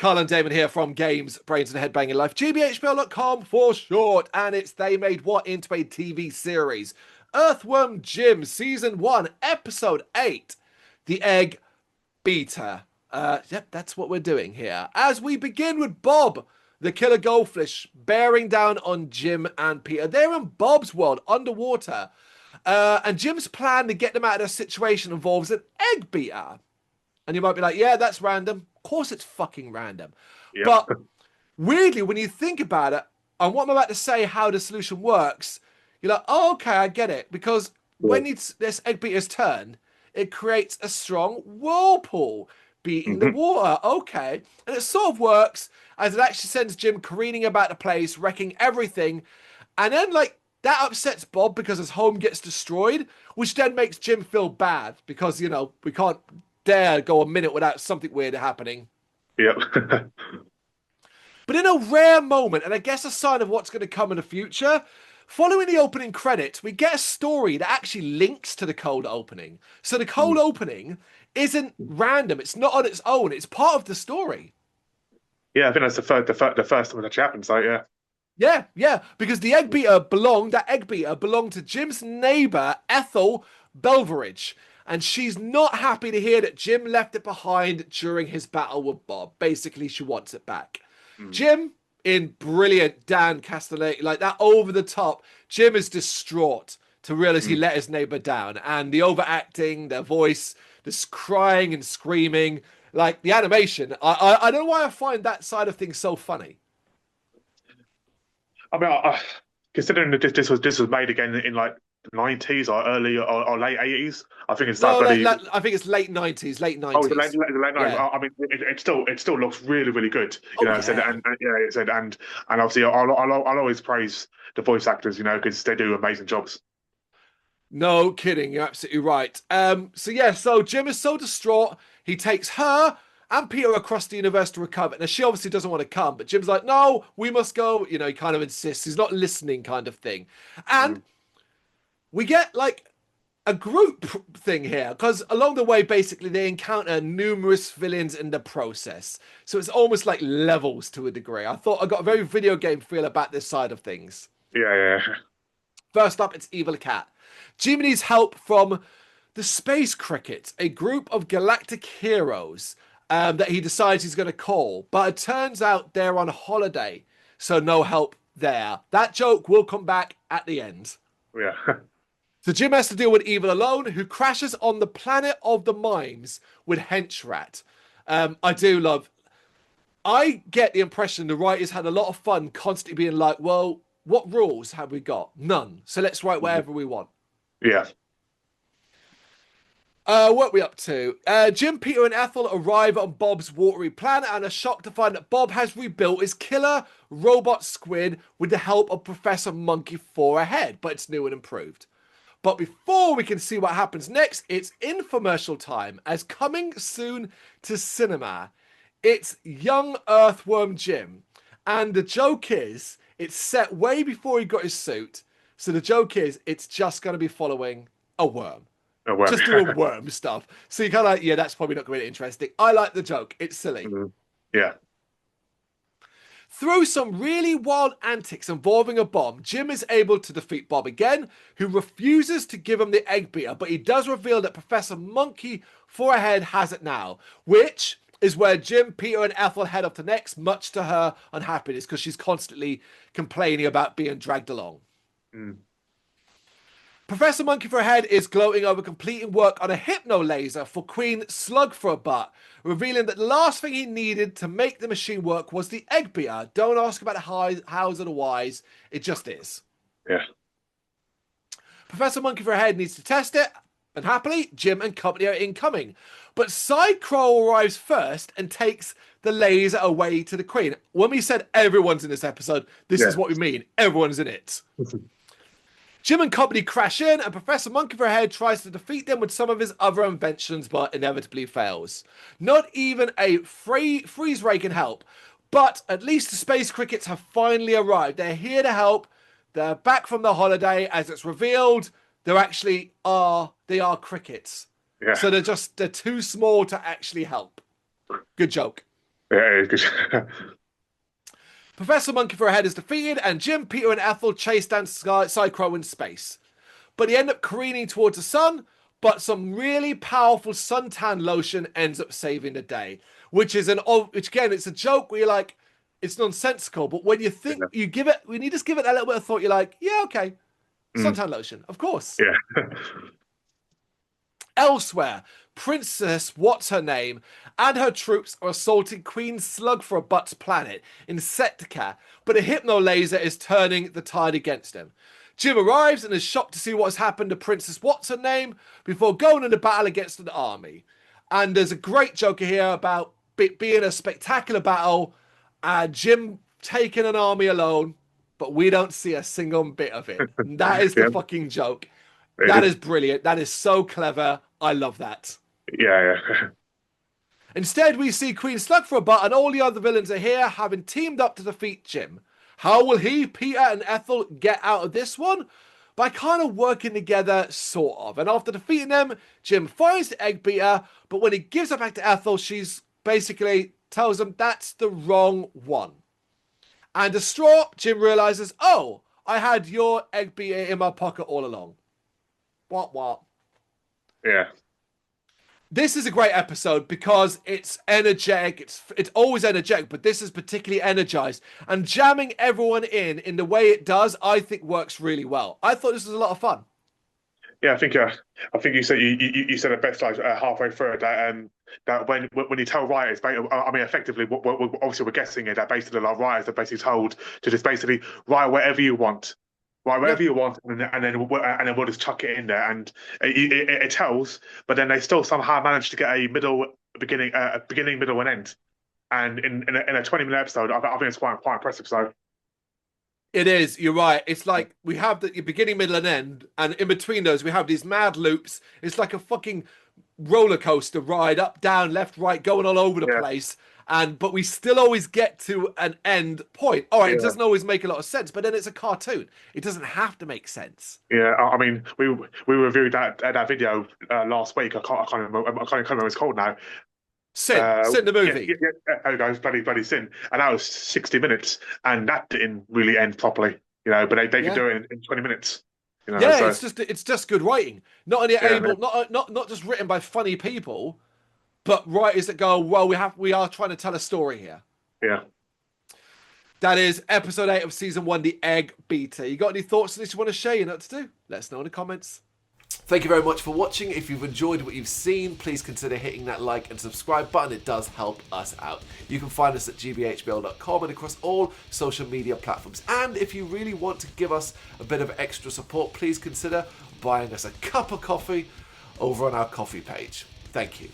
Carl and Damon here from Brrraains A Head-Banging Life, gbhblofficial for short, and they made what into a TV series? Earthworm Jim, Season 1, Episode 8, The Egg Beater. Yep, that's what we're doing here. As we begin with Bob, the killer goldfish, bearing down on Jim and Peter. They're in Bob's world, underwater. And Jim's plan to get them out of their situation involves an egg beater. And you might be like, yeah, that's random. Of course it's fucking random. Yep. But weirdly, when you think about it, and what I'm about to say, how the solution works, you're like, oh, okay, I get it. Because when this egg beater's turn, it creates a strong whirlpool beating the water. Okay. And it sort of works as it actually sends Jim careening about the place, wrecking everything. And then, like, that upsets Bob because his home gets destroyed, which then makes Jim feel bad because, you know, we can't dare go a minute without something weird happening. Yep. But in a rare moment, and I guess a sign of what's going to come in the future, following the opening credits, we get a story that actually links to the cold opening. So the cold opening isn't random. It's not on its own. It's part of the story. Yeah, I think that's the first time it actually happened. So Yeah, because the egg beater belonged to Jim's neighbor, Ethel Belveridge. And she's not happy to hear that Jim left it behind during his battle with Bob. Basically, she wants it back. Jim, in brilliant Dan Castellaneta, like that over the top, Jim is distraught to realize he let his neighbor down. And the overacting, their voice, this crying and screaming, like the animation. I don't know why I find that side of things so funny. I mean, considering that this was made again in like the 90s or early or late 80s, I think it's I think it's late 90s. Oh, the late 90s. Yeah. I mean, it still looks really, really good. You know, Yeah. and obviously I'll always praise the voice actors, you know, because they do amazing jobs. No kidding, you're absolutely right. So Jim is so distraught, he takes her and Peter across the universe to recover. Now, she obviously doesn't want to come, but Jim's like, no, we must go. You know, he kind of insists. He's not listening kind of thing. And we get, like, a group thing here, because along the way, basically, they encounter numerous villains in the process. So it's almost like levels to a degree. I thought I got a very video game feel about this side of things. Yeah. First up, it's Evil Cat. Jim needs help from the Space Cricket, a group of galactic heroes that he decides he's going to call. But it turns out they're on holiday, so no help there. That joke will come back at the end. Yeah. So Jim has to deal with Evil alone, who crashes on the planet of the mimes with Henchrat. I get the impression the writers had a lot of fun constantly being like, well, what rules have we got? None. So let's write whatever we want. Yeah. What are we up to? Jim, Peter, and Ethel arrive on Bob's watery planet and are shocked to find that Bob has rebuilt his killer robot squid with the help of Professor Monkey 4 Ahead, but it's new and improved. But before we can see what happens next, it's infomercial time, as coming soon to cinema, it's young Earthworm Jim. And the joke is, it's set way before he got his suit. So the joke is, it's just going to be following a worm. Oh, well. Just doing worm stuff. So you're kind of like, yeah, that's probably not going to be interesting. I like the joke. It's silly. Yeah. Through some really wild antics involving a bomb, Jim is able to defeat Bob again, who refuses to give him the egg beater, but he does reveal that Professor Monkey 4 Ahead has it now, which is where Jim, Peter, and Ethel head up to next, much to her unhappiness, because she's constantly complaining about being dragged along. Professor Monkey for a Head is gloating over completing work on a hypno laser for Queen Slug for a Butt, revealing that the last thing he needed to make the machine work was the egg beater. Don't ask about the hows or the whys, it just is. Yeah. Professor Monkey for a Head needs to test it, and happily, Jim and company are incoming. But Sidecrow arrives first and takes the laser away to the Queen. When we said everyone's in this episode, this is what we mean. Everyone's in it. Jim and company crash in, and Professor Monkey for a Head tries to defeat them with some of his other inventions, but inevitably fails. Not even a freeze ray can help, but at least the Space Crickets have finally arrived. They're here to help. They're back from the holiday. As it's revealed, they are crickets. Yeah. So they're too small to actually help. Good joke. Yeah, because Professor Monkey for a Head is defeated, and Jim, Peter, and Ethel chase down Psycho in space. But they end up careening towards the sun, but some really powerful suntan lotion ends up saving the day. Which again, it's a joke where you're like, it's nonsensical, but when you think when you just give it a little bit of thought, you're like, yeah, okay, suntan lotion, of course. yeah, Elsewhere, Princess What's Her Name and her troops are assaulting Queen Slug for a Butt's planet in Sectica, but a hypno laser is turning the tide against him. Jim arrives and is shocked to see what has happened to Princess What's Her Name before going into battle against an army. And there's a great joke here about it being a spectacular battle and Jim taking an army alone, but we don't see a single bit of it. And that is the yeah. fucking joke. That is brilliant. That is so clever. I love that. Yeah, yeah. Instead, we see Queen Slug for a butt and all the other villains are here, having teamed up to defeat Jim. How will he, Peter, and Ethel get out of this one? By kind of working together, sort of. And after defeating them, Jim finds the egg beater, but when he gives it back to Ethel, she's basically tells him that's the wrong one. And distraught, Jim realizes, oh, I had your egg beater in my pocket all along. What? Yeah. This is a great episode because it's energetic. It's always energetic, but this is particularly energized. And jamming everyone in the way it does, I think works really well. I thought this was a lot of fun. Yeah, I think you said you said it best like halfway through that when you tell writers, I mean, effectively, obviously we're guessing it that basically like writers are basically told to just basically write whatever you want. Right, wherever you want, and then we'll just chuck it in there, and it tells. But then they still somehow manage to get a beginning, middle, and end. And in a 20-minute episode, I think it's quite impressive. So it is. You're right. It's like we have the beginning, middle, and end, and in between those, we have these mad loops. It's like a fucking roller coaster ride, up, down, left, right, going all over the place. But we still always get to an end point. All right, it doesn't always make a lot of sense, but then it's a cartoon. It doesn't have to make sense. Yeah, I mean, we reviewed that video last week. I can't remember what it's called now. Sin the movie. There we go, bloody Sin, and that was 60 minutes, and that didn't really end properly, but they could do it in 20 minutes. Yeah, so. it's just good writing. Not only not just written by funny people, but writers that go, well, we are trying to tell a story here. Yeah. That is episode 8 of season 1, The Egg Beater. You got any thoughts on this you want to share? You know what to do? Let us know in the comments. Thank you very much for watching. If you've enjoyed what you've seen, please consider hitting that like and subscribe button. It does help us out. You can find us at gbhbl.com and across all social media platforms. And if you really want to give us a bit of extra support, please consider buying us a cup of coffee over on our coffee page. Thank you.